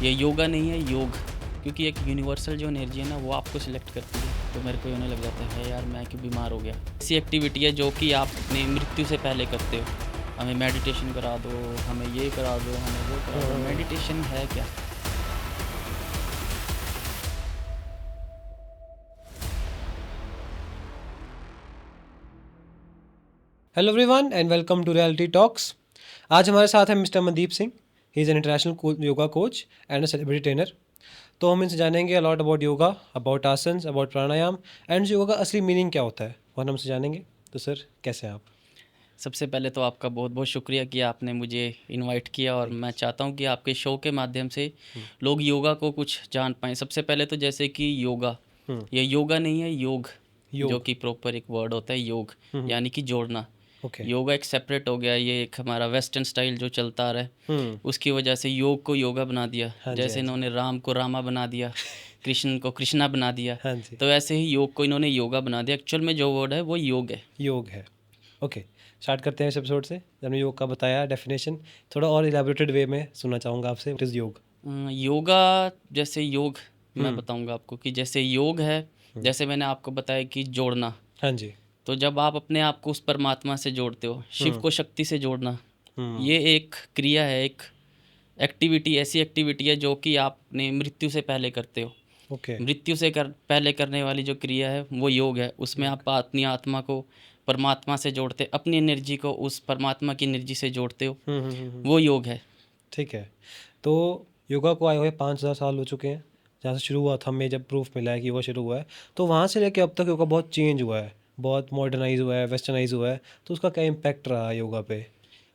ये योगा नहीं है, योग। क्योंकि एक यूनिवर्सल जो एनर्जी है ना, वो आपको सिलेक्ट करती है। तो मेरे को होने लग जाता है यार, मैं क्यों बीमार हो गया। ऐसी एक्टिविटी है जो कि आप अपनी मृत्यु से पहले करते हो। हमें मेडिटेशन करा दो, हमें ये करा दो, हमें वो करा दो। मेडिटेशन है क्या? Hello everyone and welcome to Reality Talks. आज हमारे साथ है mister Mandeep Singh. He is an international yoga coach and a celebrity trainer. तो हम इनसे जानेंगे a lot about yoga, about asanas, about pranayama and yoga का असली मीनिंग क्या होता है, और हमसे जानेंगे। तो सर, कैसे हैं आप? सबसे पहले तो आपका बहुत बहुत शुक्रिया कि आपने मुझे इनवाइट किया, और मैं चाहता हूँ कि आपके शो के माध्यम से लोग योगा को कुछ जान पाएँ। सबसे पहले तो जैसे कि योगा, ये योगा नहीं है, योग। जो योग। कि प्रॉपर एक वर्ड होता है योग, यानी कि जोड़ना। ओके। योगा एक सेपरेट हो गया, ये एक हमारा वेस्टर्न स्टाइल जो चलता आ रहा है, उसकी वजह से योग को योगा बना दिया। हाँ जी, हाँ जैसे जी। इन्होंने राम को रामा बना दिया, कृष्ण को कृष्णा बना दिया, हाँ जी। तो ऐसे ही योग को इन्होंने योगा बना दिया। एक्चुअल में जो वर्ड है वो योग है। योग है। ओके, स्टार्ट करते हैं इस एपिसोड से। जब हमने योग का बताया डेफिनेशन, थोड़ा और इलेबोरेटेड वे में सुनना चाहूँगा आपसे। व्हाट इज़ योग? योगा जैसे योग, मैं बताऊंगा आपको कि जैसे योग है, जैसे मैंने आपको बताया कि जोड़ना। हाँ जी। तो जब आप अपने आप को उस परमात्मा से जोड़ते हो, शिव को शक्ति से जोड़ना, ये एक क्रिया है, एक एक्टिविटी, ऐसी एक्टिविटी है जो कि आप अपने मृत्यु से पहले करते हो। ओके। मृत्यु से पहले करने वाली जो क्रिया है वो योग है। उसमें आप अपनी आत्मा को परमात्मा से जोड़ते, अपनी एनर्जी को उस परमात्मा की एनर्जी से जोड़ते हो, वो योग है। ठीक है। तो योगा को आए हुए 5,000 साल हो चुके हैं, जहाँ से शुरू हुआ था। हमें जब प्रूफ मिला है कि योगा शुरू हुआ है, तो वहाँ से लेके अब तक योगा बहुत चेंज हुआ है, बहुत मॉडर्नाइज हुआ है, वेस्टर्नाइज हुआ है। तो उसका क्या इम्पैक्ट रहा है योगा पे?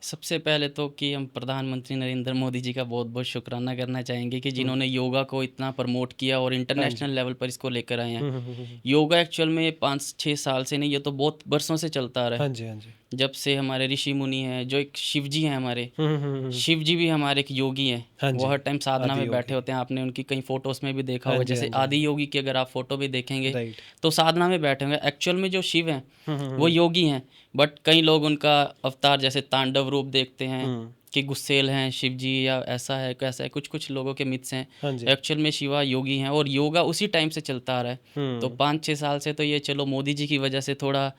सबसे पहले तो कि हम प्रधानमंत्री नरेंद्र मोदी जी का बहुत बहुत शुक्राना करना चाहेंगे कि जिन्होंने योगा को इतना प्रमोट किया और हाँ इंटरनेशनल जी। लेवल पर इसको लेकर आए हैं। योगा एक्चुअल में 5-6 साल से नहीं, ये तो बहुत बरसों से चलता आ रहा हाँ है। जी, हाँ जी। जब से हमारे ऋषि मुनि हैं, जो एक शिव जी हैं हमारे, हम्म। शिव जी भी हमारे एक योगी हैं। हाँ वो जी। हर टाइम साधना आदि में बैठे योगी। होते हैं। आपने उनकी कई फोटोज़ में भी देखा हाँ होगा, जी, हाँ जैसे जी, हाँ जी। आदि योगी की अगर आप फोटो भी देखेंगे राइट। तो साधना में बैठे होंगे। एक्चुअल में जो शिव हैं वो हम्म। योगी हैं, बट कई लोग उनका अवतार जैसे तांडव रूप देखते हैं कि गुस्सेल हैं शिव जी, या ऐसा है कैसा है, कुछ कुछ लोगों के मिथ्स हैं। हाँ जी। एक्चुअल में शिवा योगी हैं, और योगा उसी टाइम से चलता आ रहा है। तो 5-6 साल से तो ये चलो मोदी जी की वजह से थोड़ा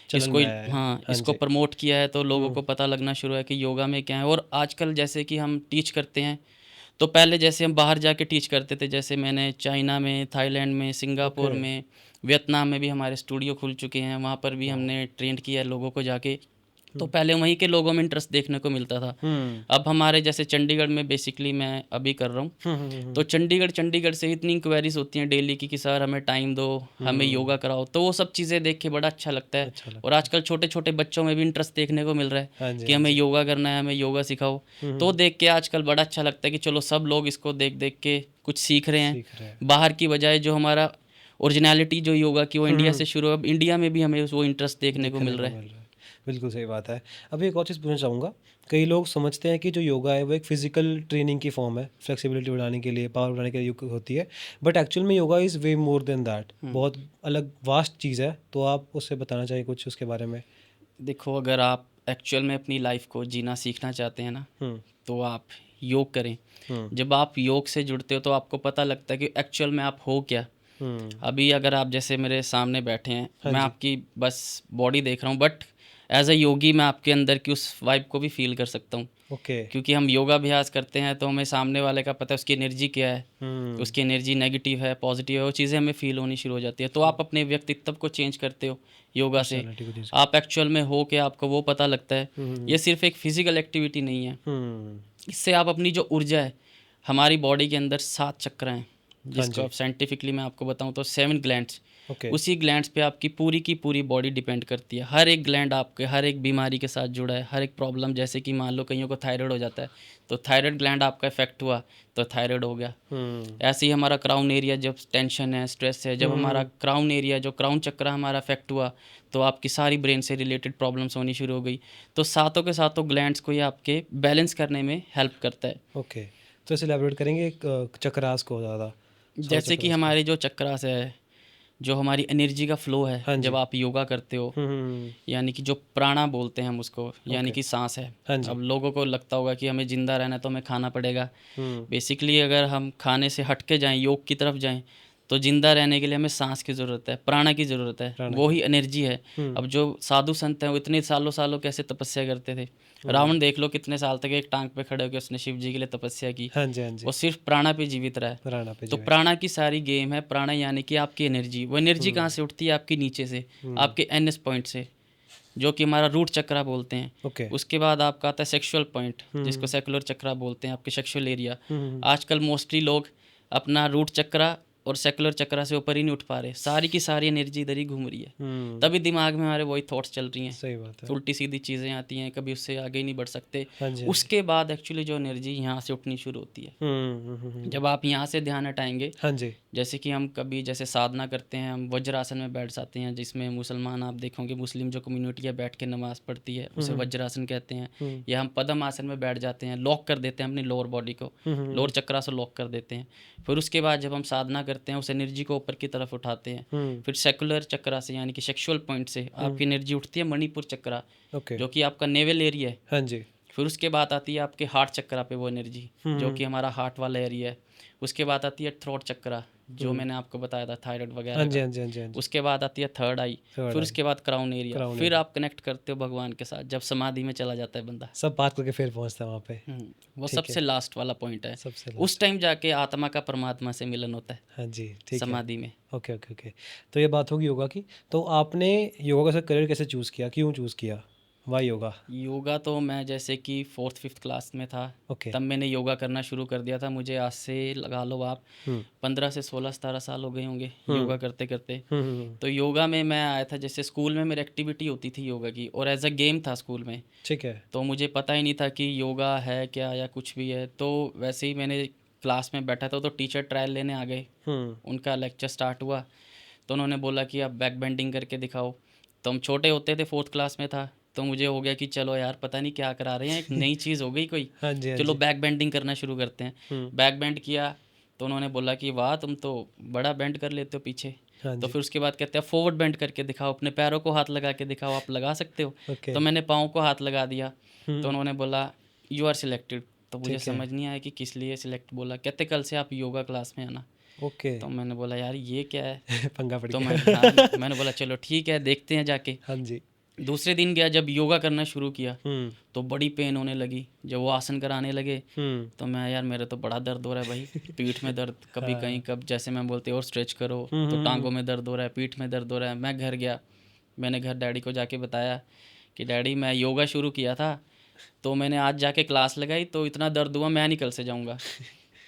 चलन इसको, में आया है। हाँ, हाँ इसको जी। प्रमोट किया है, तो लोगों को पता लगना शुरू है कि योगा में क्या है। और आजकल जैसे कि हम टीच करते हैं, तो पहले जैसे हम बाहर जाके टीच करते थे, जैसे मैंने चाइना में, थाईलैंड में, सिंगापुर ओके। में, वियतनाम में भी हमारे स्टूडियो खुल चुके हैं। वहाँ पर भी हमने ट्रेंड किया है लोगों को जाके। तो पहले वहीं के लोगों में इंटरेस्ट देखने को मिलता था। अब हमारे जैसे चंडीगढ़ में बेसिकली मैं अभी कर रहा हूँ, तो चंडीगढ़ से इतनी इंक्वायरीज होती हैं डेली की कि सर हमें टाइम दो, हमें योगा कराओ। तो वो सब चीज़ें देख के बड़ा अच्छा लगता है। अच्छा और लगता है। आजकल छोटे छोटे बच्चों में भी इंटरेस्ट देखने को मिल रहा है हाँ जी, कि हाँ हमें जी। योगा करना है, हमें योगा सिखाओ। तो देख के आजकल बड़ा अच्छा लगता है कि चलो सब लोग इसको देख देख के कुछ सीख रहे हैं, सीख रहे हैं। बाहर की बजाय। जो हमारा ओरिजिनलिटी जो योगा की, वो इंडिया से शुरू है। अब इंडिया में भी हमें वो इंटरेस्ट देखने को देखने मिल को रहा है। मिल रहा है। बिल्कुल सही बात है। अभी एक और चीज़ पूछना चाहूँगा। कई लोग समझते हैं कि जो योगा है वो एक फिजिकल ट्रेनिंग की फॉर्म है, फ्लेक्सिबिलिटी बढ़ाने के लिए, पावर बढ़ाने के लिए होती है। बट एक्चुअल में yoga is way more than that, बहुत अलग वास्ट चीज़ है। तो आप उससे बताना चाहिए कुछ उसके बारे में। देखो, अगर आप एक्चुअल में अपनी लाइफ को जीना सीखना चाहते हैं ना, हम्म। तो आप योग करें। हम्म। जब आप योग से जुड़ते हो तो आपको पता लगता है कि एक्चुअल में आप हो क्या। हम्म। अभी अगर आप जैसे मेरे सामने बैठे हैं, हाँ मैं जी। आपकी बस बॉडी देख रहा हूँ, बट एज अ योगी मैं आपके अंदर की उस वाइब को भी फील कर सकता हूँ। ओके। क्योंकि हम योगाभ्यास करते हैं तो हमें सामने वाले का पता है उसकी एनर्जी क्या है, हम्म। उसकी एनर्जी नेगेटिव है, पॉजिटिव है, वो चीज़ें हमें फील होनी शुरू हो जाती है। तो आप अपने व्यक्तित्व को चेंज करते हो योगा से। पर्सनैलिटी को चेंज आप एक्चुअल में हो के आपको वो पता लगता है। हम्म। ये सिर्फ एक फिजिकल एक्टिविटी नहीं है, हम्म। इससे आप अपनी जो ऊर्जा है, हमारी बॉडी के अंदर 7 चक्र हैं, हाँ जिसको जी। आप साइंटिफिकली मैं आपको बताऊं तो 7 ग्लैंड्स। ओके। उसी ग्लैंड्स पे आपकी पूरी की पूरी बॉडी डिपेंड करती है। हर एक ग्लैंड आपके हर एक बीमारी के साथ जुड़ा है, हर एक प्रॉब्लम। जैसे कि मान लो कईयों को थायराइड हो जाता है, तो थायराइड ग्लैंड आपका इफेक्ट हुआ तो थायराइड हो गया। हम्म। ऐसे ही हमारा क्राउन एरिया, जब टेंशन है, स्ट्रेस है, जब हमारा क्राउन एरिया, जो क्राउन चक्र हमारा अफेक्ट हुआ, तो आपकी सारी ब्रेन से रिलेटेड प्रॉब्लम्स होनी शुरू हो गई। तो सातों के सातों ग्लैंड्स को ये आपके बैलेंस करने में हेल्प करता है। ओके। तो इसे एलैबोरेट करेंगे एक चक्रास को ज़्यादा, 7 जैसे कि चक्रास को। हमारे जो चक्रास है, जो हमारी एनर्जी का फ्लो हाँ है जी। जब आप योगा करते हो, यानी कि जो प्राणा बोलते हैं हम उसको, यानी कि सांस है। हाँ जी। अब लोगों को लगता होगा कि हमें जिंदा रहना है तो हमें खाना पड़ेगा। हम्म, बेसिकली अगर हम खाने से हट के जाएं, योग की तरफ जाएं, तो जिंदा रहने के लिए हमें सांस की ज़रूरत है, प्राणा की ज़रूरत है, प्राणा वो ही एनर्जी है। हम्म, अब जो साधु संत हैं वो इतने सालों सालों कैसे तपस्या करते थे। रावण देख लो कितने साल तक एक टांग पे खड़े होकर उसने शिव जी के लिए तपस्या की, हाँ जी, हाँ जी। वो सिर्फ प्राणा पे जीवित रहा है। प्राणा पे तो जीवित। प्राणा की सारी गेम है। प्राणा यानी कि आपकी एनर्जी, वो एनर्जी कहाँ से उठती है? आपके नीचे से, आपके एनएस पॉइंट से, जो कि हमारा रूट चक्रा बोलते हैं। ओके। उसके बाद आपका आता है सेक्सुअल पॉइंट, जिसको सेकुलर चक्रा बोलते हैं, आपके सेक्सुअल एरिया। आजकल मोस्टली लोग अपना रूट चक्रा और सेकुलर चक्रा से ऊपर ही नहीं उठ पा रहे, सारी की सारी एनर्जी इधर ही घूम रही है। तभी दिमाग में हमारे वही थॉट्स चल रही हैं, सही बात है। उल्टी सीधी चीज़ें आती हैं, कभी उससे आगे ही नहीं बढ़ सकते। हाँ जी, उसके बाद एक्चुअली जो एनर्जी यहाँ से उठनी शुरू होती है, जब आप यहाँ से ध्यान हटाएंगे, हाँ जी। जैसे कि हम कभी जैसे साधना करते हैं, हम वज्रासन में बैठ जाते हैं, जिसमें मुसलमान आप देखोगे, मुस्लिम जो कम्युनिटी है बैठ के नमाज पढ़ती है, उसे वज्रासन कहते हैं। या हम पद्म आसन में बैठ जाते हैं, लॉक कर देते हैं अपनी लोअर बॉडी को, लोअर चक्रा से लॉक कर देते हैं। फिर उसके बाद जब हम साधना करते हैं, उस एनर्जी को ऊपर की तरफ उठाते हैं। फिर सेकुलर चक्रा से, यानी कि सेक्सुअल पॉइंट से आपकी एनर्जी उठती है मणिपुर चक्रा, ओके। जो कि आपका नेवल एरिया है। हाँ जी। फिर उसके बाद आती है आपके हार्ट चक्रा पे वो एनर्जी, जो कि हमारा हार्ट वाला एरिया है। उसके बाद आती है थ्रोट चक्रा, जो मैंने आपको बताया था, थायराइड हाँ वगैरह जी, का। हाँ जी, हाँ जी, हाँ जी। उसके बाद आती है थर्ड आई। Third फिर eye, उसके बाद क्राउन एरिया। crown फिर area। आप कनेक्ट करते हो भगवान के साथ, जब समाधि में चला जाता है बंदा। सब बात करके फिर पहुंचता है वहाँ पे। वो ठीक सबसे है। लास्ट वाला पॉइंट है। सबसे उस टाइम जाके आत्मा का परमात्मा से मिलन होता है, हाँ जी, ठीक है। समाधि में। Okay, okay, okay. तो ये बात होगी योगा की। तो आपने योगा का करियर कैसे चूज़ किया? क्यों चूज़ किया? वाई योगा? योगा तो मैं जैसे कि 4th-5th क्लास में था, ओके। तब मैंने योगा करना शुरू कर दिया था। मुझे आज से लगा लो आप 15 से 16-17 साल हो गए होंगे योगा करते करते। तो योगा में मैं आया था, जैसे स्कूल में मेरी एक्टिविटी होती थी योगा की, और एज अ गेम था स्कूल में। ठीक है। तो मुझे पता ही नहीं था कि योगा है क्या या कुछ भी है। तो वैसे ही मैंने क्लास में बैठा था, तो टीचर ट्रायल लेने आ गए। उनका लेक्चर स्टार्ट हुआ, तो उन्होंने बोला कि आप बैक बेंडिंग करके दिखाओ। तो हम छोटे होते थे, 4th क्लास में था, तो मुझे हो गया कि चलो यार पता नहीं क्या करा रहे हैं, एक नई चीज़ हो गई कोई, हाँ जी, हाँ चलो जी। बैक बेंडिंग करना शुरू करते हैं। बैक बेंड किया, तो उन्होंने बोला कि वाह तुम तो बड़ा बेंड कर लेते हो पीछे। हाँ तो जी। फिर उसके बाद कहते हैं फॉरवर्ड बेंड करके दिखाओ, अपने पैरों को हाथ लगा के दिखाओ, आप लगा सकते हो। ओके। तो मैंने पाँव को हाथ लगा दिया, तो उन्होंने बोला यू आर सिलेक्टेड। तो मुझे ठीक है। समझ नहीं आया कि किस लिए सिलेक्ट बोला। कहते कल से आप योगा क्लास में आना। ओके। तो मैंने बोला यार ये क्या है। पंगा पड़ तो गया। मैंने बोला चलो ठीक है, देखते हैं जाके। हाँ जी। दूसरे दिन गया, जब योगा करना शुरू किया, हम्म, तो बड़ी पेन होने लगी। जब वो आसन कराने लगे, हम्म, तो मैं यार मेरे तो बड़ा दर्द हो रहा है भाई, पीठ में दर्द, कभी कहीं कब जैसे मैं बोलते और स्ट्रेच करो, तो टांगों में दर्द हो रहा है, पीठ में दर्द हो रहा है। मैं घर गया, मैंने घर डैडी को जाके बताया कि डैडी मैं योगा शुरू किया था, तो मैंने आज जाके क्लास लगाई, तो इतना दर्द हुआ, मैं नहीं कल से जाऊँगा।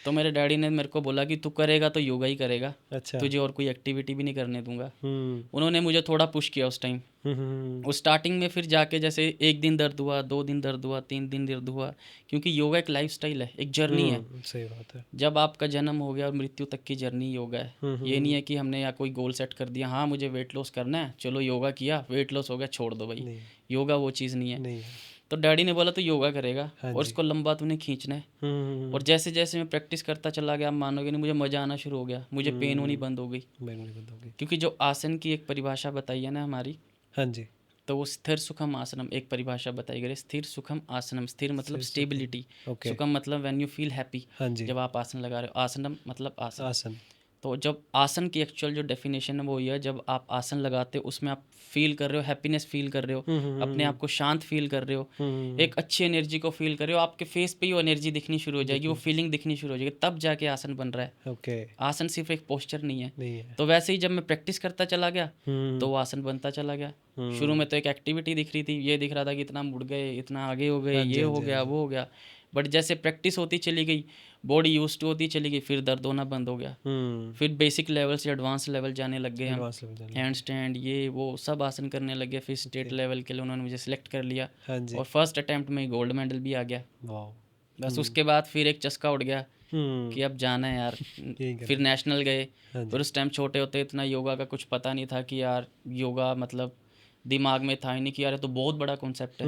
तो मेरे डैडी ने मेरे को बोला कि तू करेगा तो योगा ही करेगा, अच्छा। तुझे और कोई एक्टिविटी भी नहीं करने दूंगा। हम्म, उन्होंने मुझे थोड़ा पुश किया उस टाइम। हम्म, उस स्टार्टिंग में फिर जाके जैसे 1 दिन दर्द हुआ, 2 दिन दर्द हुआ, 3 दिन दर्द हुआ, क्योंकि योगा एक लाइफस्टाइल है, एक जर्नी है। सही बात है। जब आपका जन्म हो गया और मृत्यु तक की जर्नी योगा है। ये नहीं है कि हमने या कोई गोल सेट कर दिया, हाँ मुझे वेट लॉस करना है, चलो योगा किया, वेट लॉस हो गया, छोड़ दो भाई। नहीं, योगा वो चीज़ नहीं है। नहीं है। तो डैडी ने बोला तो योगा करेगा, हाँ और जी। इसको लंबा तूने खींचना है। और जैसे जैसे मैं प्रैक्टिस करता चला गया, आप मानोगे नहीं, मुझे मज़ा आना शुरू हो गया, मुझे पेन होनी बंद हो गई। मैंने नहीं बताऊंगी। क्योंकि जो आसन की एक परिभाषा बताई है ना हमारी, हाँ जी। तो वो स्थिर सुखम आसनम एक परिभाषा बताई गई। स्थिर सुखम आसनम, स्थिर मतलब स्टेबिलिटी, ओके। सुखम मतलब व्हेन यू फील हैप्पी, हाँ जी। जब आप आसन लगा रहे हो, आसनम मतलब आसन। आसन। तो जब आसन की एक्चुअल जो डेफिनेशन है वो ये है, जब आप आसन लगाते हो उसमें आप फील कर रहे हो, हैप्पीनेस फील कर रहे हो, अपने आप को शांत फील कर रहे हो, एक अच्छी एनर्जी को फील कर रहे हो, आपके फेस पे ही वो एनर्जी दिखनी शुरू हो जाएगी, वो फीलिंग दिखनी शुरू हो जाएगी, तब जाके आसन बन रहा है। ओके। आसन सिर्फ एक पोस्चर नहीं है। नहीं है। तो वैसे ही जब मैं प्रैक्टिस करता चला गया, तो वो आसन बनता चला गया। शुरू में तो एक एक्टिविटी दिख रही थी, ये दिख रहा था कि इतना मुड़ गए, इतना आगे हो गए, ये हो गया, वो हो गया। बट जैसे प्रैक्टिस होती चली गई, बॉडी यूज टू होती चली गई, फिर दर्द होना बंद हो गया। फिर बेसिक लेवल से एडवांस लेवल जाने लग गए हम, एडवांस लेवल जाने। हैंड स्टैंड ये वो सब आसन करने लगे। फिर स्टेट लेवल के लिए उन्होंने मुझे सिलेक्ट कर लिया, हाँ जी। और फर्स्ट अटैम्प्ट में गोल्ड मेडल भी आ गया। वाह। बस उसके बाद फिर एक चस्का उड़ गया कि अब जाना है यार। फिर नेशनल गए। हाँ जी। फिर उस टाइम छोटे होते इतना योगा का कुछ पता नहीं था कि यार योगा मतलब दिमाग में था ही नहीं कि यार ये तो बहुत बड़ा कॉन्सेप्ट है।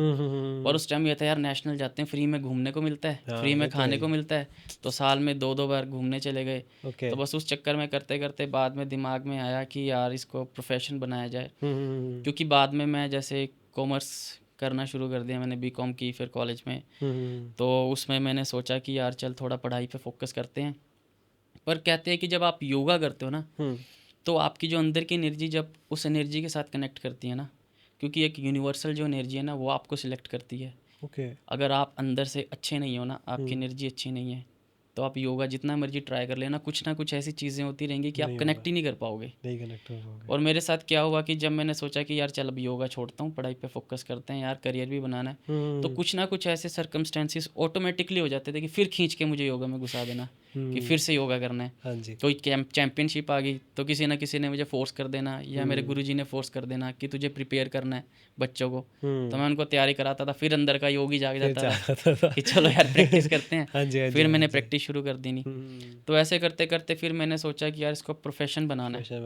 और उस टाइम ये था यार नेशनल जाते हैं, फ्री में घूमने को मिलता है, फ्री में खाने को मिलता है, तो साल में 2-2 बार घूमने चले गए। तो बस उस चक्कर में करते करते बाद में दिमाग में आया कि यार इसको प्रोफेशन बनाया जाए। क्योंकि बाद में मैं जैसे कॉमर्स करना शुरू कर दिया, मैंने बीकॉम की फिर कॉलेज में, तो उसमें मैंने सोचा कि यार चल थोड़ा पढ़ाई पे फोकस करते हैं। पर कहते हैं कि जब आप योगा करते हो ना, तो आपकी जो अंदर की एनर्जी जब उस एनर्जी के साथ कनेक्ट करती है ना, क्योंकि एक यूनिवर्सल जो एनर्जी है ना वो आपको सिलेक्ट करती है। अगर आप अंदर से अच्छे नहीं हो ना, आपकी एनर्जी अच्छी नहीं है, तो आप योगा जितना मर्जी ट्राई कर लेना, कुछ ना कुछ ऐसी चीज़ें होती रहेंगी कि आप कनेक्ट ही नहीं कर पाओगे। और मेरे साथ क्या हुआ कि जब मैंने सोचा कि यार चल अब योगा छोड़ता हूँ, पढ़ाई पे फोकस करते हैं यार, करियर भी बनाना है, तो कुछ ना कुछ ऐसे सर्कमस्टेंसेस ऑटोमेटिकली हो जाते थे कि फिर खींच के मुझे योगा में घुसा देना कि फिर से योगा करना है। कोई चैंपियनशिप आ गई तो किसी ना किसी ने मुझे फोर्स कर देना, या मेरे गुरुजी ने फोर्स कर देना कि तुझे प्रिपेयर करना है बच्चों को, तो मैं उनको तैयारी कराता था। फिर अंदर का योगी जाग जाता था कि चलो यार प्रैक्टिस करते हैं। फिर मैंने प्रैक्टिस शुरू कर दी नहीं। तो ऐसे करते करते फिर मैंने सोचा कि यार इसको प्रोफेशन बनाना है।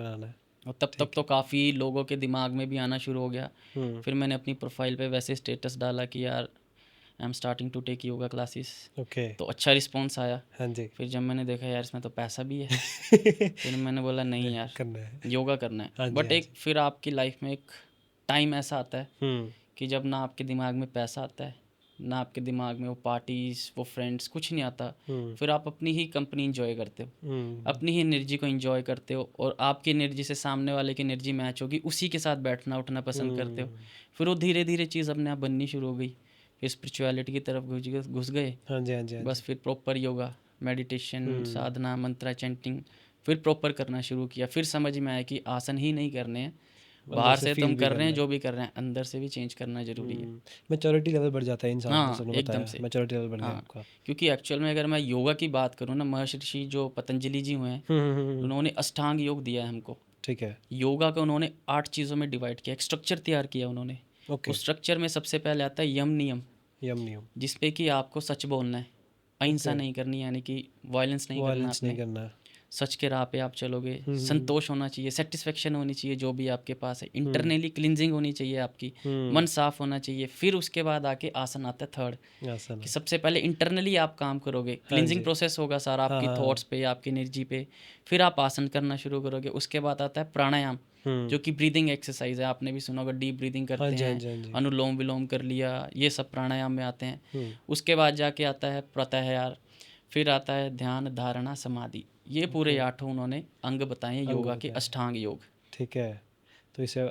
और तब तक तो काफ़ी लोगों के दिमाग में भी आना शुरू हो गया। फिर मैंने अपनी प्रोफाइल पे वैसे स्टेटस डाला कि यार I am starting to take yoga classes. तो अच्छा रिस्पॉन्स आया। फिर जब मैंने देखा यार इसमें तो पैसा भी है फिर मैंने बोला नहीं यार योगा करना है। बट एक फिर आपकी लाइफ में एक टाइम ऐसा आता है कि जब ना आपके दिमाग में पैसा आता है, ना आपके दिमाग में वो पार्टीज, वो फ्रेंड्स, कुछ नहीं आता। फिर आप अपनी ही कंपनी इंजॉय करते हो, अपनी ही एनर्जी को इंजॉय करते हो, और आपकी एनर्जी से सामने वाले की एनर्जी मैच होगी, उसी के साथ बैठना उठना पसंद करते हो। फिर वो धीरे धीरे चीज़ अपने आप बननी शुरू हो गई। फिर स्पिरिचुअलिटी की तरफ घुस गए। बस फिर प्रॉपर योगा, मेडिटेशन, साधना, मंत्रा, चैंटिंग फिर प्रॉपर करना शुरू किया। फिर समझ में आया कि आसन ही नहीं करने हैं, बाहर से तुम कर रहे हैं जो भी कर रहे हैं, अंदर से भी चेंज करना जरूरी है। मैच्योरिटी लेवल बढ़ जाता है इंसान का। हाँ एकदम से मैच्योरिटी लेवल बढ़ गया आपका। क्योंकि एक्चुअल में अगर मैं योगा की बात करूँ ना, महर्षि जो पतंजलि जी हुए हैं, उन्होंने अष्टांग योग दिया है हमको। ठीक है। योगा को उन्होंने 8 चीज़ों में डिवाइड किया, एक स्ट्रक्चर तैयार किया उन्होंने। उस स्ट्रक्चर में सबसे पहले आता है यम नियम, जिसपे कि आपको सच बोलना है, अहिंसा नहीं करनी, यानी कि वायलेंस नहीं करना है, सच के राह पे आप चलोगे। संतोष होना चाहिए, सेटिस्फेक्शन होनी चाहिए जो भी आपके पास है, इंटरनली क्लिनजिंग होनी चाहिए आपकी, मन साफ होना चाहिए। फिर उसके बाद आके आसन आता है थर्ड, कि सबसे पहले इंटरनली आप काम करोगे, क्लिनजिंग प्रोसेस होगा सारा आपकी थॉट्स पे, आपकी एनर्जी पे, फिर आप आसन करना शुरू करोगे। उसके बाद आता है प्राणायाम, जो कि ब्रीदिंग एक्सरसाइज है, आपने भी सुना होगा, डीप ब्रीदिंग करते हैं, अनुलोम विलोम कर लिया, ये सब प्राणायाम में आते हैं। उसके बाद जाके आता है प्रत्याहार, फिर आता है ध्यान, धारणा, समाधि। ये पूरे 8 उन्होंने अंग बताए हैं योगा के, अष्टांग योग। ठीक है। तो इसे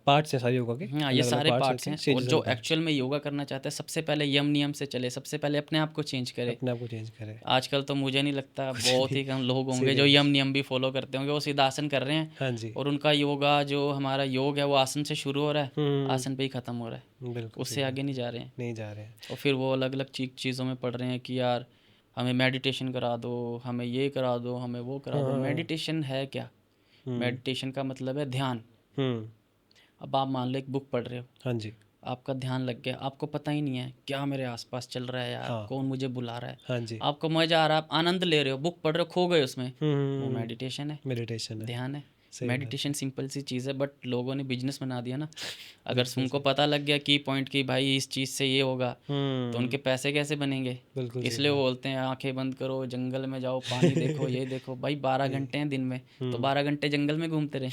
पार्ट्स हैं सारे योगा के। हाँ, ये सारे पार्ट्स हैं। और जो एक्चुअल में योगा करना चाहता है, सबसे पहले यम नियम से चले, सबसे पहले अपने आप को चेंज करे। आजकल तो मुझे नहीं लगता, बहुत ही कम लोग होंगे जो यम नियम भी फॉलो करते होंगे। वो सीधा आसन कर रहे हैं, और उनका योगा, जो हमारा योग है, वो आसन से शुरू हो रहा है, आसन पे ही खत्म हो रहा है, उससे आगे नहीं जा रहे हैं। और फिर वो अलग अलग चीज़ों में पढ़ रहे हैं कि यार हमें मेडिटेशन करा दो, हमें ये करा दो, हमें वो करा दो। मेडिटेशन है क्या? मेडिटेशन का मतलब है ध्यान। अब आप मान लो एक बुक पढ़ रहे हो, हाँ जी, आपका ध्यान लग गया, आपको पता ही नहीं है क्या मेरे आसपास चल रहा है यार, कौन मुझे बुला रहा है, हाँ जी, आपको मजा आ रहा है, आप आनंद ले रहे हो, बुक पढ़ रहे हो, खो गए उसमें, वो मेडिटेशन है, ध्यान है। मेडिटेशन सिंपल सी चीज़ है, बट लोगों ने बिजनेस बना दिया ना। अगर तुमको पता लग गया की पॉइंट की भाई इस चीज़ से ये होगा, तो उनके पैसे कैसे बनेंगे? इसलिए वो बोलते हैं आंखें बंद करो, जंगल में जाओ, पानी देखो, ये देखो। भाई 12 घंटे हैं दिन में, तो 12 घंटे जंगल में घूमते रहे।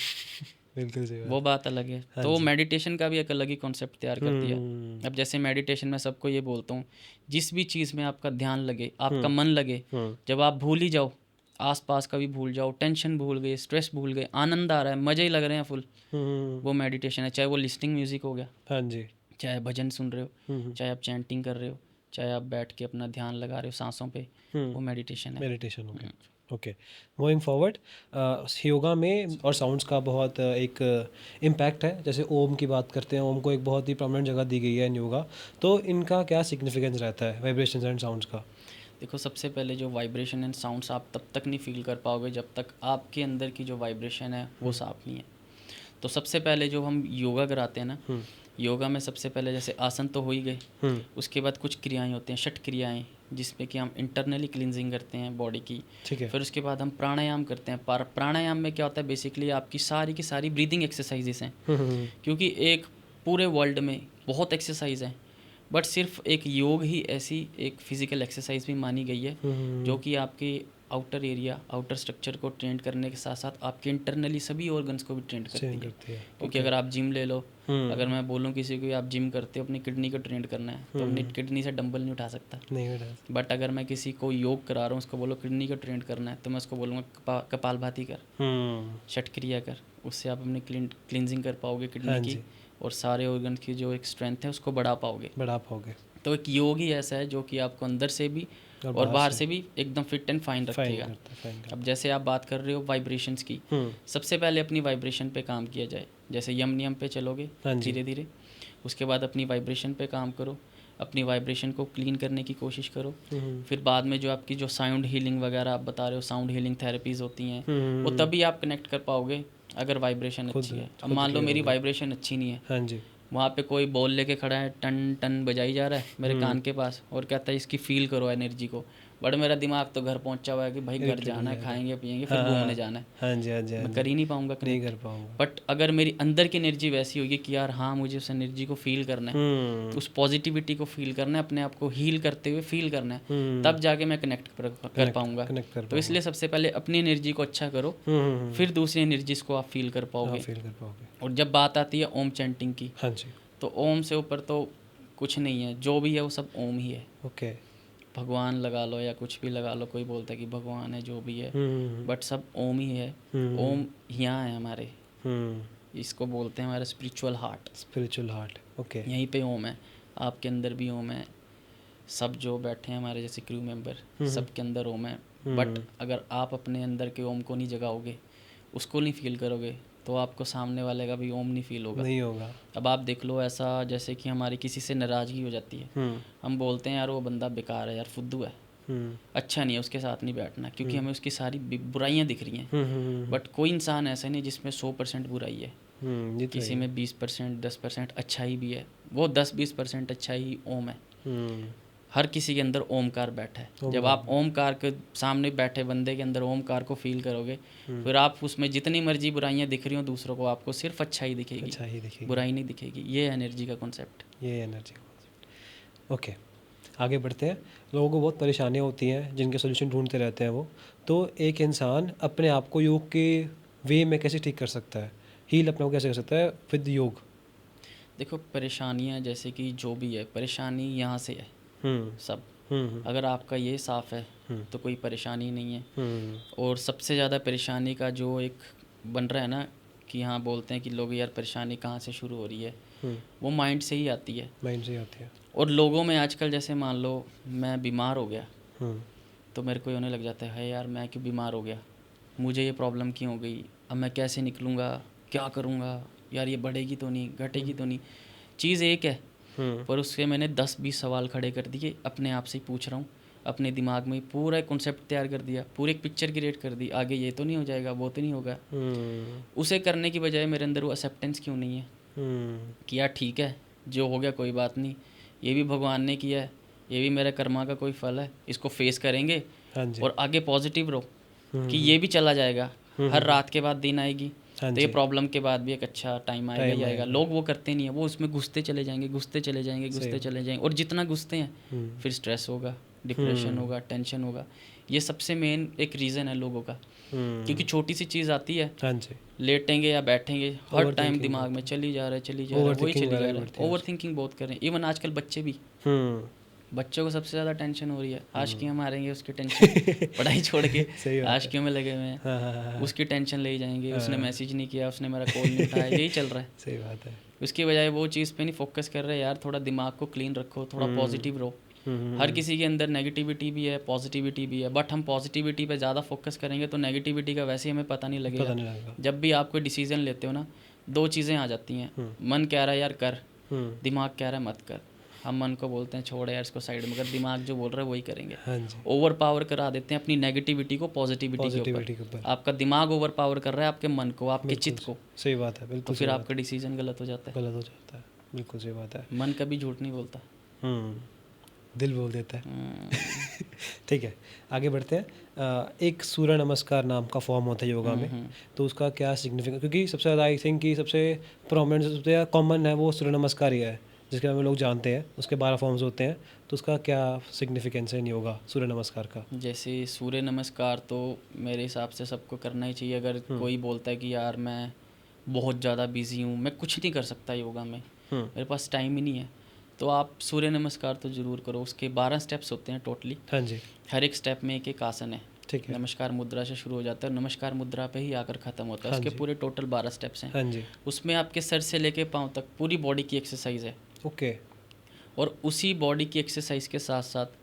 बिल्कुल सही वो बात अलग है। तो मेडिटेशन का भी एक अलग ही कॉन्सेप्ट तैयार कर दिया। अब जैसे मेडिटेशन में सबको ये बोलता हूँ, जिस भी चीज़ में आपका ध्यान लगे, आपका मन लगे, जब आप भूल ही जाओ, आसपास का भी भूल जाओ, टेंशन भूल गए, स्ट्रेस भूल गए, आनंद आ रहा है, मज़े ही लग रहे हैं फुल, वो मेडिटेशन है। चाहे वो लिस्टिंग म्यूजिक हो गया, हाँ जी, चाहे भजन सुन रहे हो, चाहे आप चैंटिंग कर रहे हो, चाहे आप बैठ के अपना ध्यान लगा रहे हो सांसों पे, वो मेडिटेशन हो गया। ओके, मूविंग फॉरवर्ड, योगा में और साउंड्स का बहुत एक इम्पैक्ट है। जैसे ओम की बात करते हैं, ओम को एक बहुत ही प्रोमिनेंट जगह दी गई है इन योगा, तो इनका क्या सिग्निफिकेंस रहता है वाइब्रेशंस एंड साउंड्स का? देखो, सबसे पहले जो वाइब्रेशन एंड साउंड्स आप तब तक नहीं फील कर पाओगे जब तक आपके अंदर की जो वाइब्रेशन है वो साफ नहीं है। तो सबसे पहले जो हम योगा कराते हैं ना, योगा में सबसे पहले जैसे आसन तो हो ही गए, उसके बाद कुछ क्रियाएं होती हैं, 6 क्रियाएं, जिसमें कि हम इंटरनली क्लींजिंग करते हैं बॉडी की। ठीक है। फिर उसके बाद हम प्राणायाम करते हैं। प्राणायाम में क्या होता है, बेसिकली आपकी सारी की सारी ब्रीदिंग एक्सरसाइजेस हैं। क्योंकि एक पूरे वर्ल्ड में बहुत एक्सरसाइज हैं, बट सिर्फ एक योग ही ऐसी एक फिजिकल एक्सरसाइज भी मानी गई है जो कि आपके आउटर एरिया, आउटर स्ट्रक्चर को ट्रेन करने के साथ साथ आपके इंटरनली सभी ऑर्गन्स को भी ट्रेन करती है। क्योंकि अगर आप जिम ले लो, अगर मैं बोलूँ किसी को आप जिम करते हो, अपनी किडनी को ट्रेन करना है, तो अपनी किडनी से डंबल नहीं उठा सकता, बट अगर मैं किसी को योग करा रहा हूँ, उसको बोलो किडनी को ट्रेन करना है, तो मैं उसको बोलूँगा कपालभाति कर, षटक्रिया कर, उससे आप अपनी क्लिनजिंग कर पाओगे किडनी की, और सारे ऑर्गन की जो एक स्ट्रेंथ है उसको बढ़ा पाओगे। तो एक योग ही ऐसा है जो कि आपको अंदर से भी और बाहर से भी एकदम फिट एंड फाइन रखेगा। अब जैसे आप बात कर रहे हो वाइब्रेशंस की, सबसे पहले अपनी वाइब्रेशन पे काम किया जाए। जैसे यम नियम पे चलोगे धीरे धीरे, उसके बाद अपनी वाइब्रेशन पे काम करो, अपनी वाइब्रेशन को क्लीन करने की कोशिश करो। फिर बाद में जो आपकी जो साउंड हीलिंग वगैरह आप बता रहे हो, साउंड हीलिंग थेरेपीज़ होती हैं, वो तभी आप कनेक्ट कर पाओगे अगर वाइब्रेशन अच्छी है। अब मान लो मेरी वाइब्रेशन अच्छी नहीं है, वहाँ पे कोई बॉल लेके खड़ा है, टन टन बजाई जा रहा है मेरे कान के पास, और कहता है इसकी फील करो एनर्जी को, बट मेरा दिमाग तो घर पहुंचा हुआ है कि भाई घर जाना है, खाएंगे पिएंगे, फिर घूमने जाना है। मैं कर ही नहीं पाऊंगा, नहीं कर पाऊंगा। बट अगर मेरी अंदर की एनर्जी वैसी होगी कि यार हाँ मुझे उस एनर्जी को फील करना है, उस पॉजिटिविटी को फील करना है, अपने आप को हील करते हुए फील करना है, तब जाके मैं कनेक्ट कर पाऊंगा। तो इसलिए सबसे पहले अपनी एनर्जी को अच्छा करो, फिर दूसरी एनर्जीज को आप फील कर पाओगे। और जब बात आती है ओम चैंटिंग की, तो ओम से ऊपर तो कुछ नहीं है, जो भी है वो सब ओम ही है। ओके, भगवान लगा लो या कुछ भी लगा लो, कोई बोलता है कि भगवान है, जो भी है, बट सब ओम ही है। ओम यहाँ है हमारे, इसको बोलते हैं हमारा स्पिरिचुअल हार्ट। ओके, यहीं पे ओम है, आपके अंदर भी ओम है, सब जो बैठे हैं हमारे जैसे क्रू मेंबर, सबके अंदर ओम है। बट अगर आप अपने अंदर के ओम को नहीं जगाओगे, उसको नहीं फील करोगे, तो आपको सामने वाले का भी ओम नहीं फील होगा। अब आप देख लो, ऐसा जैसे कि हमारी किसी से नाराज़गी हो जाती है, हम बोलते हैं यार वो बंदा बेकार है, यार फुद्दू है, अच्छा नहीं है, उसके साथ नहीं बैठना, क्योंकि हमें उसकी सारी बुराइयां दिख रही हैं। बट कोई इंसान ऐसा नहीं जिसमें 100% बुराई है, किसी में 20% 10% अच्छाई भी है, वो 10-20% अच्छाई ओम है। हर किसी के अंदर ओमकार बैठा है। जब आप ओमकार के सामने बैठे बंदे के अंदर ओमकार को फील करोगे, फिर आप उसमें जितनी मर्जी बुराइयां दिख रही हो दूसरों को, आपको सिर्फ अच्छाई दिखेगी, बुराई नहीं दिखेगी। ये एनर्जी का कॉन्सेप्ट, ओके, आगे बढ़ते हैं। लोगों को बहुत परेशानियां होती हैं जिनके सोल्यूशन ढूंढते रहते हैं वो, तो एक इंसान अपने आप को योग के वे में कैसे ठीक कर सकता है, हील अपने को कैसे कर सकता है विद योग? देखो, परेशानियां जैसे कि जो भी है, परेशानी यहाँ से है सब। अगर आपका ये साफ़ है तो कोई परेशानी नहीं है। और सबसे ज़्यादा परेशानी का जो एक बन रहा है ना, कि हाँ बोलते हैं कि लोग यार परेशानी कहाँ से शुरू हो रही है, वो माइंड से ही आती है। और लोगों में आजकल जैसे मान लो मैं बीमार हो गया, तो मेरे को होने लग जाता है यार मैं क्यों बीमार हो गया, मुझे ये प्रॉब्लम क्यों हो गई, अब मैं कैसे निकलूँगा, क्या करूँगा, यार ये बढ़ेगी तो नहीं, घटेगी तो नहीं। चीज़ एक है, पर उसके मैंने 10-20 सवाल खड़े कर दिए, अपने आप से ही पूछ रहा हूँ, अपने दिमाग में पूरा एक कॉन्सेप्ट तैयार कर दिया, पूरी एक पिक्चर क्रिएट कर दी, आगे ये तो नहीं हो जाएगा, वो तो नहीं होगा। उसे करने की बजाय मेरे अंदर वो एक्सेप्टेंस क्यों नहीं है कि यार ठीक है, जो हो गया कोई बात नहीं, ये भी भगवान ने किया है, ये भी मेरे कर्मा का कोई फल है, इसको फेस करेंगे और आगे पॉजिटिव रहो कि ये भी चला जाएगा, हर रात के बाद दिन आएगी, तो ये प्रॉब्लम के बाद भी एक अच्छा टाइम आएगा ही आएगा। लोग वो करते नहीं है, वो उसमें घुसते चले जाएंगे, और जितना घुसते हैं फिर स्ट्रेस होगा, डिप्रेशन होगा, टेंशन होगा। ये सबसे मेन एक रीज़न है लोगों का, क्योंकि छोटी सी चीज़ आती है, लेटेंगे या बैठेंगे, हर टाइम दिमाग में चली जा रहा है, वही चली जा रहा है, ओवर थिंकिंग बहुत कर रहे हैं। इवन आजकल बच्चे भी, बच्चों को सबसे ज़्यादा टेंशन हो रही है, आशिकियाँ मारेंगे उसकी टेंशन, पढ़ाई छोड़ के आशिकियों में लगे हुए हैं, उसकी टेंशन ले जाएंगे, उसने मैसेज नहीं किया, उसने मेरा कॉल नहीं उठाया, यही चल रहा है। सही बात है। उसकी बजाय वो चीज़ पे नहीं फोकस कर रहे यार, थोड़ा दिमाग को क्लीन रखो, थोड़ा पॉजिटिव रहो। हर किसी के अंदर नेगेटिविटी भी है, पॉजिटिविटी भी है, बट हम पॉजिटिविटी पे ज़्यादा फोकस करेंगे तो नेगेटिविटी का वैसे ही हमें पता नहीं लगेगा। जब भी आप कोई डिसीजन लेते हो ना, दो चीज़ें आ जाती हैं, मन कह रहा है यार कर, दिमाग कह रहा है मत कर। हम मन को बोलते हैं छोड़ यार इसको साइड में कर, दिमाग जो बोल रहा है वही करेंगे। ओवर पावर करा देते हैं अपनी नेगेटिविटी को पॉजिटिविटी के ऊपर। आपका दिमाग ओवर पावर कर रहा है आपके मन को, आपके चित्त को। सही बात है, बिल्कुल। तो फिर आपका डिसीजन गलत हो जाता है। बिल्कुल सही बात है। मन कभी झूठ नहीं बोलता। दिल बोल देता है। हम्म, ठीक है, आगे बढ़ते हैं। एक सूर्य नमस्कार नाम का फॉर्म होता है योगा में, तो उसका क्या सिग्निफिकेंस, क्योंकि सबसे ज़्यादा आई थिंक कि सबसे प्रोमिनेंट, सबसे कॉमन है वो सूर्य नमस्कार ही है, जिसके बारे में लोग जानते हैं। उसके 12 फॉर्म्स होते हैं, तो उसका क्या सिग्निफिकेंस है इन योगा सूर्य नमस्कार का? जैसे सूर्य नमस्कार तो मेरे हिसाब से सबको करना ही चाहिए। अगर कोई बोलता है कि यार मैं बहुत ज़्यादा बिजी हूँ, मैं कुछ नहीं कर सकता योगा में, मेरे पास टाइम ही नहीं है, तो आप सूर्य नमस्कार तो ज़रूर करो। उसके 12 स्टेप्स होते हैं टोटली। हाँ जी, हर एक स्टेप में एक एक आसन है। ठीक है। नमस्कार मुद्रा से शुरू हो जाता है, नमस्कार मुद्रा पे ही आकर ख़त्म होता है। हाँ उसके जी। पूरे टोटल 12 स्टेप्स हैं। हाँ जी, उसमें आपके सर से लेके पाँव तक पूरी बॉडी की एक्सरसाइज है। ओके। और उसी बॉडी की एक्सरसाइज के साथ साथ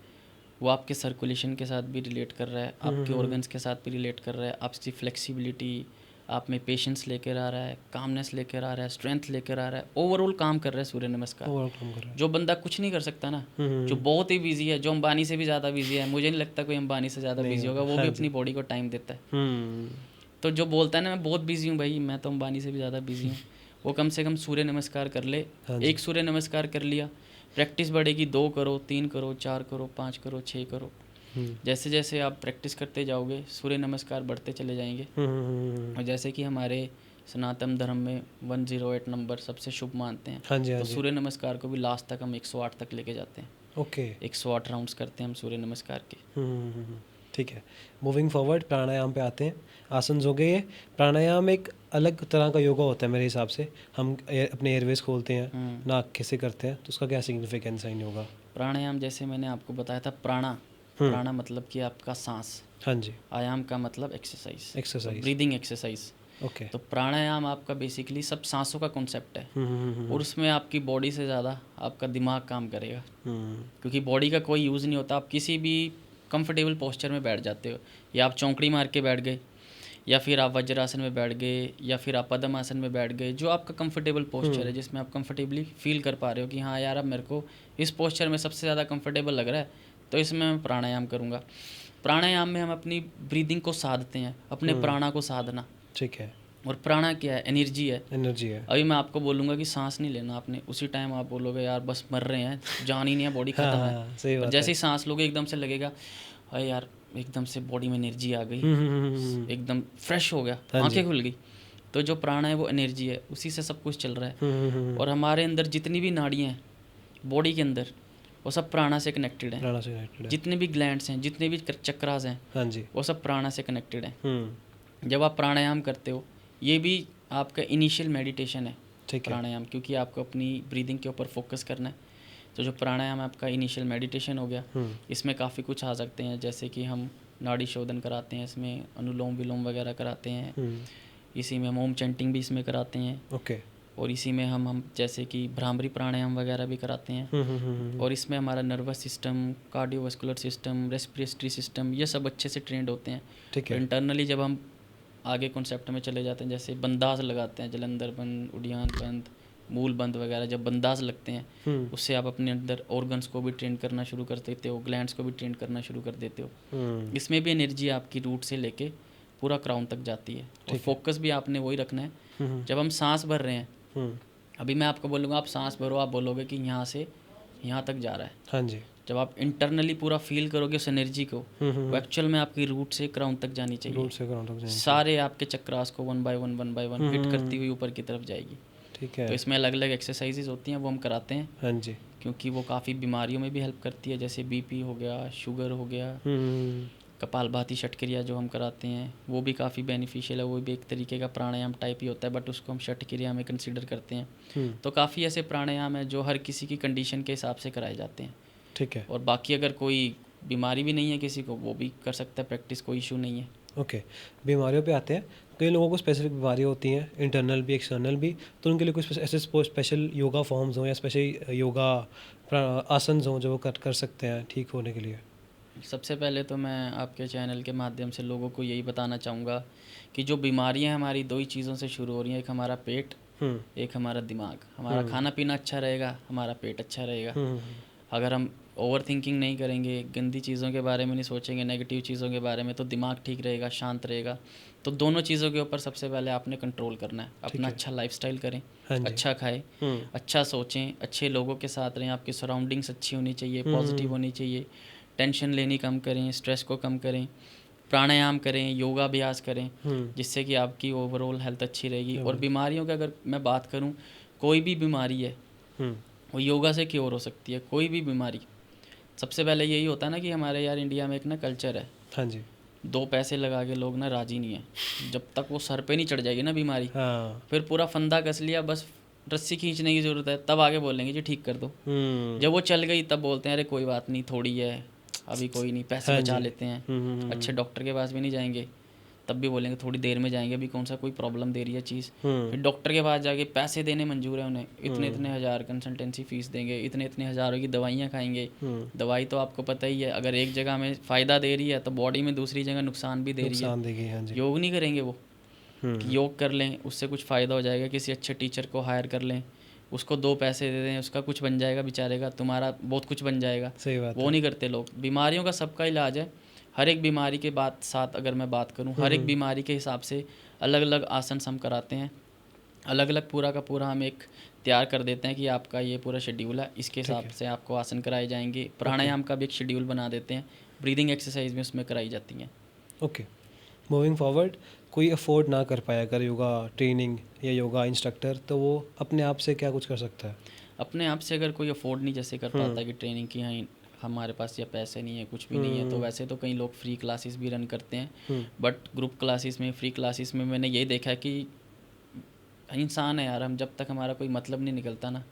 वो आपके सर्कुलेशन के साथ भी रिलेट कर रहा है, आपके ऑर्गन्स के साथ भी रिलेट कर रहा है, आपकी फ्लेक्सिबिलिटी, आप में पेशेंस लेकर आ रहा है, कामनेस लेकर आ रहा है, स्ट्रेंथ लेकर आ रहा है, ओवरऑल काम कर रहा है सूर्य नमस्कार। ओवरऑल काम कर रहा है। जो बंदा कुछ नहीं कर सकता ना, जो बहुत ही बिजी है, जो अंबानी से भी ज़्यादा बिजी है, मुझे नहीं लगता कोई अंबानी से ज़्यादा नहीं बिजी होगा, होगा, वो हाँ भी जी। अपनी बॉडी को टाइम देता है। हम्म, तो जो बोलता है ना मैं बहुत बिजी हूँ भाई, मैं तो अंबानी से भी ज़्यादा बिजी हूँ, वो कम से कम सूर्य नमस्कार कर ले। हाँ जी। एक सूर्य नमस्कार कर लिया, प्रैक्टिस बढ़ेगी, 2 करो, 3 करो, 4 करो, 5 करो, 6 करो। जैसे जैसे आप प्रैक्टिस करते जाओगे सूर्य नमस्कार बढ़ते चले जाएंगे। और जैसे कि हमारे सनातन धर्म में 108 नंबर सबसे शुभ मानते हैं, हाँ जी, हाँ तो जी, सूर्य नमस्कार को भी लास्ट तक हम 108 तक लेके जाते हैं। ओके। 108 राउंड्स करते हैं हम सूर्य नमस्कार के। ठीक है, मूविंग फॉरवर्ड प्राणायाम पे आते हैं। आसन हो गए ये। प्राणायाम एक अलग तरह का योगा होता है मेरे हिसाब से। हम अपने एयरवेज खोलते हैं, नाक कैसे करते हैं, तो उसका क्या सिग्निफिकेंस है इन योगा? प्राणायाम जैसे मैंने आपको बताया था, प्राणा मतलब कि आपका सांस, हाँ जी, आयाम का मतलब exercise, exercise, breathing exercise. Okay. तो प्राणायाम आपका बेसिकली सब सांसों का कॉन्सेप्ट है, और उसमें आपकी बॉडी से ज़्यादा आपका दिमाग काम करेगा, क्योंकि बॉडी का कोई यूज़ नहीं होता। आप किसी भी कंफर्टेबल पोस्चर में बैठ जाते हो, या आप चौंकड़ी मार के बैठ गए, या फिर आप वज्रासन में बैठ गए, या फिर आप पद्मासन में बैठ गए, जो आपका कंफर्टेबल पोस्चर है, जिसमें आप कंफर्टेबली फील कर पा रहे हो कि हाँ यार अब मेरे को इस पोस्चर में सबसे ज़्यादा कंफर्टेबल लग रहा है, तो इसमें मैं प्राणायाम करूँगा। प्राणायाम में हम अपनी ब्रीदिंग को साधते हैं, अपने प्राणा को साधना। ठीक है। और प्राणा क्या है? एनर्जी है। एनर्जी है। अभी मैं आपको बोलूँगा कि सांस नहीं लेना आपने, उसी टाइम आप बोलोगे यार बस मर रहे हैं, जान ही नहीं है, बॉडी हाँ, ख़त्म हाँ, सही है। और बात जैसे है। ही सांस लोगे एकदम से लगेगा अरे यार एकदम से बॉडी में एनर्जी आ गई, एकदम फ्रेश हो गया, हाँ जी। आंखें खुल गई। तो जो प्राणा है वो एनर्जी है, उसी से सब कुछ चल रहा है। और हमारे अंदर जितनी भी नाड़ियाँ हैं बॉडी के अंदर, वो सब प्राणा से कनेक्टेड हैं। प्राणा से कनेक्टेड है। जितने भी ग्लैंड्स हैं, जितने भी चक्रास हैं, हाँ जी। वो सब प्राणा से कनेक्टेड हैं। जब आप प्राणायाम करते हो, ये भी आपका इनिशियल मेडिटेशन है ठीक है। प्राणायाम, क्योंकि आपको अपनी ब्रीदिंग के ऊपर फोकस करना है। तो जो प्राणायाम आपका इनिशियल मेडिटेशन हो गया, इसमें काफ़ी कुछ आ सकते हैं, जैसे कि हम नाड़ी शोधन कराते हैं, इसमें अनुलोम विलोम वगैरह कराते हैं, इसी में हम ओम चैंटिंग भी इसमें कराते हैं, ओके। और इसी में हम जैसे कि भ्रामरी प्राणायाम वगैरह भी कराते हैं। और इसमें हमारा nervous system, cardiovascular system, respiratory system, ये सब अच्छे से ट्रेंड होते हैं। ठीक और है। इंटरनली जब हम आगे कॉन्सेप्ट में चले जाते हैं, जैसे बंदाज लगाते हैं, जलंधर बंद, उड़ियान बंद, मूल बंद वगैरह, जब बंदाज लगते हैं उससे आप अपने अंदर ऑर्गन्स को भी ट्रेन करना शुरू कर देते हो, ग्लैंड्स को भी ट्रेन करना शुरू कर देते हो। इसमें भी एनर्जी आपकी रूट से लेके पूरा क्राउन तक जाती है, और फोकस भी आपने वही रखना है। जब हम सांस भर रहे हैं, अभी मैं आपको बोलूँगा आप सांस भरो, आप बोलोगे कि यहाँ से यहाँ तक जा रहा है। हाँ जी। जब आप इंटरनली पूरा फील करोगे उस एनर्जी को, वो एक्चुअल में आपकी रूट से क्राउन तक जानी चाहिए। रूट से ग्राउंड तक जाएंगे। सारे आपके चक्रास को 1 बाय 1 हिट करती हुई ऊपर की तरफ जाएगी। ठीक है। तो इसमें अलग अलग एक्सरसाइजेज होती हैं, वो हम कराते हैं। हाँ जी। क्योंकि वो काफ़ी बीमारियों में भी हेल्प करती है, जैसे बीपी हो गया, शुगर हो गया। कपालभाति षटक्रिया जो हम कराते हैं वो भी काफ़ी बेनिफिशियल है, वो भी एक तरीके का प्राणायाम टाइप ही होता है, बट उसको हम षटक्रिया में कंसीडर करते हैं। तो काफ़ी ऐसे प्राणायाम है जो हर किसी की कंडीशन के हिसाब से कराए जाते हैं। ठीक है। और बाकी अगर कोई बीमारी भी नहीं है किसी को, वो भी कर सकता है प्रैक्टिस, कोई इशू नहीं है। ओके, बीमारियों पे आते हैं। कई लोगों को स्पेसिफिक बीमारियाँ होती हैं, इंटरनल भी एक्सटर्नल भी, तो उनके लिए कुछ ऐसे स्पेशल योगा फॉर्म्स हों या स्पेशल योगा आसन्स हों जो वो कर सकते हैं ठीक होने के लिए? सबसे पहले तो मैं आपके चैनल के माध्यम से लोगों को यही बताना चाहूँगा कि जो बीमारियां हमारी 2 ही चीज़ों से शुरू हो रही हैं, एक हमारा पेट, एक हमारा दिमाग। हमारा खाना पीना अच्छा रहेगा, हमारा पेट अच्छा रहेगा। अगर हम ओवर थिंकिंग नहीं करेंगे, गंदी चीज़ों के बारे में नहीं सोचेंगे, नेगेटिव चीज़ों के बारे में, तो दिमाग ठीक रहेगा, शांत रहेगा। तो दोनों चीज़ों के ऊपर सबसे पहले आपने कंट्रोल करना है। अपना अच्छा लाइफस्टाइल करें, हाँ जी। अच्छा खाएं, अच्छा सोचें, अच्छे लोगों के साथ रहें, आपकी सराउंडिंग्स अच्छी होनी चाहिए, पॉजिटिव होनी चाहिए, टेंशन लेनी कम करें, स्ट्रेस को कम करें, प्राणायाम करें, योगा अभ्यास करें, जिससे कि आपकी ओवरऑल हेल्थ अच्छी रहेगी। और बीमारियों की अगर मैं बात करूं, कोई भी बीमारी है वो योगा से क्योर हो सकती है, कोई भी बीमारी। सबसे पहले यही होता है ना कि हमारे यार इंडिया में एक ना कल्चर है, हाँ जी, 2 पैसे लगा के लोग ना राजी नहीं है। जब तक वो सर पे नहीं चढ़ जाएगी ना बीमारी, फिर पूरा फंदा कस लिया, बस रस्सी खींचने की ज़रूरत है, तब आगे बोलेंगे जी ठीक कर दो। जब वो चल गई तब बोलते हैं अरे कोई बात नहीं, थोड़ी है, अभी कोई नहीं, पैसे बचा लेते हैं। अच्छे डॉक्टर के पास भी नहीं जाएंगे, तब भी बोलेंगे थोड़ी देर में जाएंगे, अभी कौन सा कोई प्रॉब्लम दे रही है चीज़। फिर डॉक्टर के पास जाके पैसे देने मंजूर है उन्हें, इतने इतने हज़ार कंसल्टेंसी फ़ीस देंगे, इतने इतने हज़ारों की दवाइयाँ खाएंगे। दवाई तो आपको पता ही है, अगर एक जगह में फ़ायदा दे रही है तो बॉडी में दूसरी जगह नुकसान भी दे रही है। हाँ जी। योग नहीं करेंगे वो, कि योग कर लें उससे कुछ फ़ायदा हो जाएगा, किसी अच्छे टीचर को हायर कर लें, उसको 2 पैसे दे दें, उसका कुछ बन जाएगा बेचारे का, तुम्हारा बहुत कुछ बन जाएगा। सही बात वो नहीं करते लोग। बीमारियों का सबका इलाज है, हर एक बीमारी के बाद साथ अगर मैं बात करूं, हर एक बीमारी के हिसाब से अलग अलग आसन हम कराते हैं, अलग अलग पूरा का पूरा हम एक तैयार कर देते हैं कि आपका ये पूरा शेड्यूल है, इसके हिसाब से आपको आसन कराए जाएंगे। प्राणायाम का भी एक शेड्यूल बना देते हैं, ब्रीदिंग एक्सरसाइज भी उसमें कराई जाती हैं। ओके, मूविंग फॉरवर्ड, कोई अफोर्ड ना कर पाया अगर योगा ट्रेनिंग या योगा इंस्ट्रक्टर, तो वो अपने आप से क्या कुछ कर सकता है? अपने आप से अगर कोई अफोर्ड नहीं जैसे कर पाता कि ट्रेनिंग की, हाँ हमारे पास या पैसे नहीं है, कुछ भी नहीं है, तो वैसे तो कई लोग फ्री क्लासेस भी रन करते हैं। बट ग्रुप क्लासेस में, फ्री क्लासेस में मैंने ये देखा है कि इंसान है यार, हम जब तक हमारा कोई मतलब नहीं निकलता ना,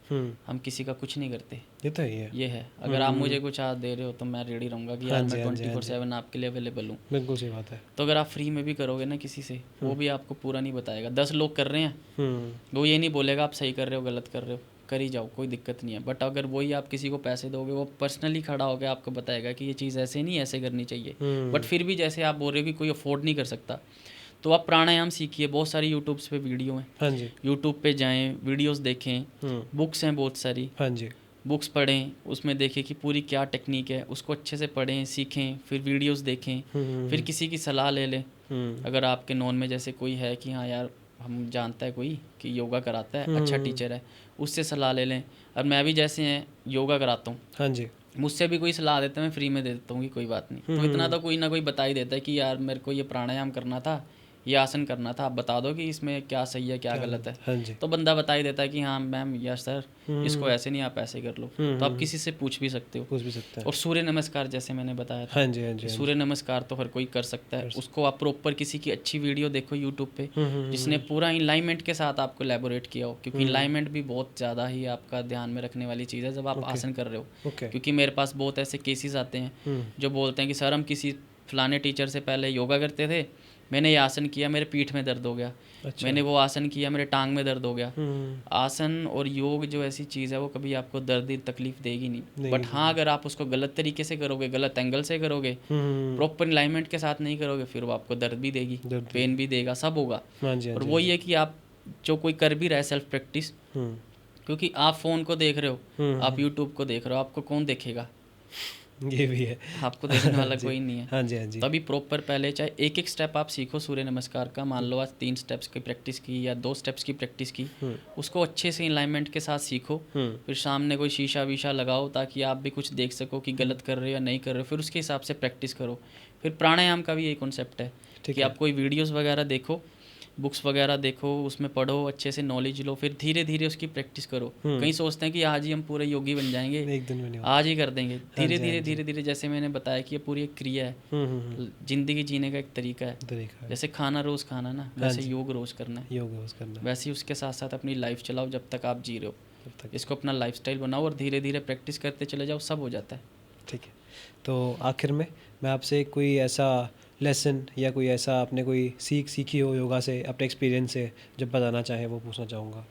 हम किसी का कुछ नहीं करते। ये तो ही है। ये है, अगर आप मुझे कुछ आज दे रहे हो तो मैं रेडी रहूँगा कि यार मैं 24/7 आपके लिए अवेलेबल हूँ। बिल्कुल सही बात है। तो अगर आप फ्री में भी करोगे ना किसी से, वो भी आपको पूरा नहीं बताएगा। 10 लोग कर रहे हैं, वो ये नहीं बोलेगा आप सही कर रहे हो गलत कर रहे हो, कर ही जाओ, कोई दिक्कत नहीं है। बट अगर वही आप किसी को पैसे दोगे, वो पर्सनली खड़ा होकर आपको बताएगा कि ये चीज़ ऐसे नहीं, ऐसे करनी चाहिए। बट फिर भी जैसे आप बोल रहे हो कि कोई अफोर्ड नहीं कर सकता, तो आप प्राणायाम सीखिए। बहुत सारी यूट्यूब्स पे वीडियो हैं। हाँ जी। यूट्यूब पे जाएं, वीडियोस देखें, बुक्स हैं बहुत सारी, हाँ जी। बुक्स पढ़ें, उसमें देखें कि पूरी क्या टेक्निक है, उसको अच्छे से पढ़ें, सीखें, फिर वीडियोस देखें, फिर किसी की सलाह ले लें। अगर आपके नॉन में जैसे कोई है कि हाँ यार हम जानता है कोई कि योगा कराता है, अच्छा टीचर है, उससे सलाह ले लें। और मैं भी जैसे हैं योगा कराता हूँ, हाँ जी, मुझसे भी कोई सलाह देता है मैं फ्री में दे देता हूँ कि कोई बात नहीं। तो इतना तो कोई ना कोई बता ही देता है कि यार मेरे को ये प्राणायाम करना था, ये आसन करना था, आप बता दो कि इसमें क्या सही है क्या गलत है। हाँ जी। तो बंदा बता ही देता है कि हाँ मैम या सर इसको ऐसे नहीं, आप ऐसे कर लो। तो आप किसी से पूछ भी सकते हो, पूछ भी सकते हैं। और सूर्य नमस्कार जैसे मैंने बताया था, हाँ जी, हाँ जी, सूर्य नमस्कार तो हर कोई कर सकता है। उसको आप प्रॉपर किसी की अच्छी वीडियो देखो यूट्यूब पे, जिसने पूरा इनलाइनमेंट के साथ आपको एलैबोरेट किया हो, क्योंकि इनलाइनमेंट भी बहुत ज़्यादा ही आपका ध्यान में रखने वाली चीज़ है जब आप आसन कर रहे हो। क्योंकि मेरे पास बहुत ऐसे केसेस आते हैं जो बोलते हैं कि सर हम किसी फलाने टीचर से पहले योगा करते थे, मैंने ये आसन किया मेरे पीठ में दर्द हो गया, मैंने वो आसन किया मेरे टांग में दर्द हो गया। आसन और योग जो ऐसी चीज़ है वो कभी आपको दर्द तकलीफ देगी नहीं। बट हाँ अगर आप उसको गलत तरीके से करोगे, गलत एंगल से करोगे, प्रॉपर अलाइनमेंट के साथ नहीं करोगे, फिर वो आपको दर्द भी देगी, पेन भी देगा, सब होगा। और वही है कि आप जो कोई कर भी रहा है सेल्फ प्रैक्टिस, क्योंकि आप फ़ोन को देख रहे हो, आप यूट्यूब को देख रहे हो, आपको कौन देखेगा? ये भी है, आपको देखने वाला कोई नहीं है। हाँ जी, हाँ जी। तभी प्रॉपर पहले चाहे एक एक स्टेप आप सीखो सूर्य नमस्कार का। मान लो आज 3 स्टेप्स की प्रैक्टिस की या 2 स्टेप्स की प्रैक्टिस की, उसको अच्छे से अलाइनमेंट के साथ सीखो। फिर सामने कोई शीशा वीशा लगाओ ताकि आप भी कुछ देख सको कि गलत कर रहे हो या नहीं कर रहे हो, फिर उसके हिसाब से प्रैक्टिस करो। फिर प्राणायाम का भी यही कॉन्सेप्ट है कि आप कोई वीडियोज़ वगैरह देखो, बुक्स वगैरह देखो, उसमें पढ़ो, अच्छे से नॉलेज लो, फिर धीरे धीरे उसकी प्रैक्टिस करो। कई सोचते हैं कि आज ही हम पूरे योगी बन जाएंगे, एक दिन में नहीं, आज ही कर देंगे। धीरे धीरे धीरे धीरे, जैसे मैंने बताया कि ये पूरी एक क्रिया है, जिंदगी जीने का एक तरीका है। जैसे खाना रोज़ खाना ना, वैसे योग रोज़ करना है, योग रोज़ करना, वैसे ही उसके साथ साथ अपनी लाइफ चलाओ जब तक आप जी रहे हो। इसको अपना लाइफस्टाइल बनाओ और धीरे धीरे प्रैक्टिस करते चले जाओ, सब हो जाता है। ठीक है, तो आखिर में मैं आपसे कोई ऐसा लेसन या कोई ऐसा आपने कोई सीखी हो योगा से, अपने एक्सपीरियंस से, जब बताना चाहें वो पूछना चाहूँगा।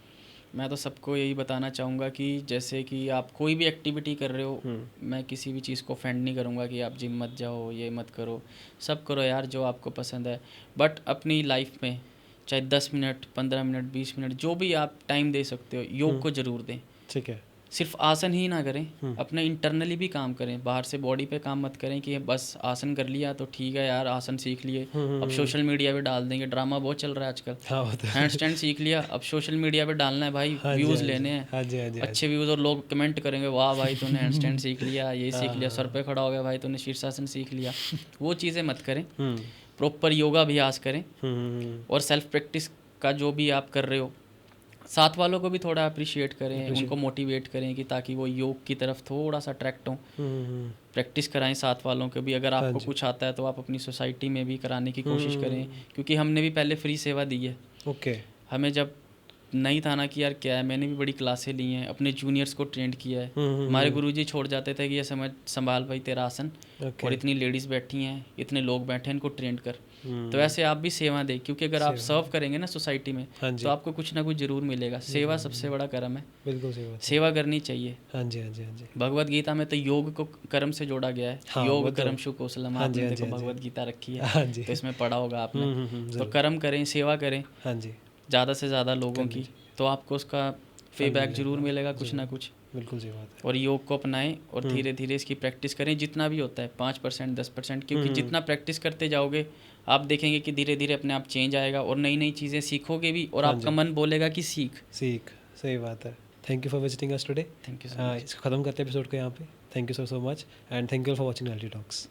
मैं तो सबको यही बताना चाहूँगा कि जैसे कि आप कोई भी एक्टिविटी कर रहे हो, मैं किसी भी चीज़ को ऑफेंड नहीं करूँगा कि आप जिम मत जाओ, ये मत करो, सब करो यार जो आपको पसंद है। बट अपनी लाइफ में चाहे 10 मिनट, 15 मिनट, 20 मिनट, जो भी आप टाइम दे सकते हो, योग को ज़रूर दें। ठीक है, सिर्फ आसन ही ना करें, अपने इंटरनली भी काम करें, बाहर से बॉडी पे काम मत करें कि बस आसन कर लिया तो ठीक है यार, आसन सीख लिए, अब सोशल मीडिया पे डाल देंगे। ड्रामा बहुत चल रहा है आजकल। हाँ होता है। हैंड स्टैंड सीख लिया, अब सोशल मीडिया पे डालना है भाई, हाँ जी, व्यूज़ हाँ जी, लेने हैं, हाँ जी, हाँ जी, हाँ जी। अच्छे व्यूज़, और लोग कमेंट करेंगे वाह भाई तूने हैंड स्टैंड सीख लिया, ये सीख लिया, सर पे खड़ा हो गया भाई तूने शीर्षासन सीख लिया। वो चीज़ें मत करें, प्रॉपर योगा अभ्यास करें, और सेल्फ प्रैक्टिस का जो भी आप कर रहे हो, साथ वालों को भी थोड़ा अप्रिशिएट करें, उनको मोटिवेट करें कि ताकि वो योग की तरफ थोड़ा सा अट्रैक्ट हों। प्रैक्टिस कराएं साथ वालों को भी, अगर आपको कुछ आता है तो आप अपनी सोसाइटी में भी कराने की कोशिश करें, क्योंकि हमने भी पहले फ्री सेवा दी है। ओके। हमें जब नहीं था ना कि यार क्या है, मैंने भी बड़ी क्लासें ली हैं, अपने जूनियर्स को ट्रेंड किया है। हमारे गुरुजी छोड़ जाते थे कि ये समझ संभाल भाई तेरा आसन, और इतनी लेडीज़ बैठी हैं, इतने लोग बैठे हैं, इनको ट्रेंड कर। तो ऐसे आप भी सेवा दें, क्योंकि अगर आप सर्व करेंगे ना सोसाइटी में, तो आपको कुछ ना कुछ जरूर मिलेगा। सेवा सबसे बड़ा कर्म है, बिल्कुल सही बात। सेवा करनी चाहिए। हाँ जी, हाँ जी, हाँ जी। भगवत गीता में तो योग को कर्म से जोड़ा गया है। हाँ, योग वो तो- कर्म शु कौशलम, हाँ जी, आपने हाँ जी, देखो हाँ जी। भगवत गीता रखी है, हाँ जी। तो इसमें पढ़ा होगा आपने। तो ज़रूर। कर्म करें, सेवा करें हाँ जी, ज़्यादा से ज़्यादा लोगों की, तो आपको उसका फीडबैक मिलेगा, जरूर मिलेगा कुछ ना कुछ। बिल्कुल सही बात है। और योग को अपनाएं, और धीरे धीरे इसकी प्रैक्टिस करें, जितना भी होता है 5% 10%, क्योंकि जितना प्रैक्टिस करते जाओगे आप देखेंगे कि धीरे धीरे अपने आप चेंज आएगा, और नई नई चीज़ें सीखोगे भी, और आपका मन बोलेगा कि सीख। सही बात है। Thank you for visiting us today. Thank you so much. इसको ख़त्म करते हैं एपिसोड को यहाँ पे। Thank you so much, and thank you for watching reality talks.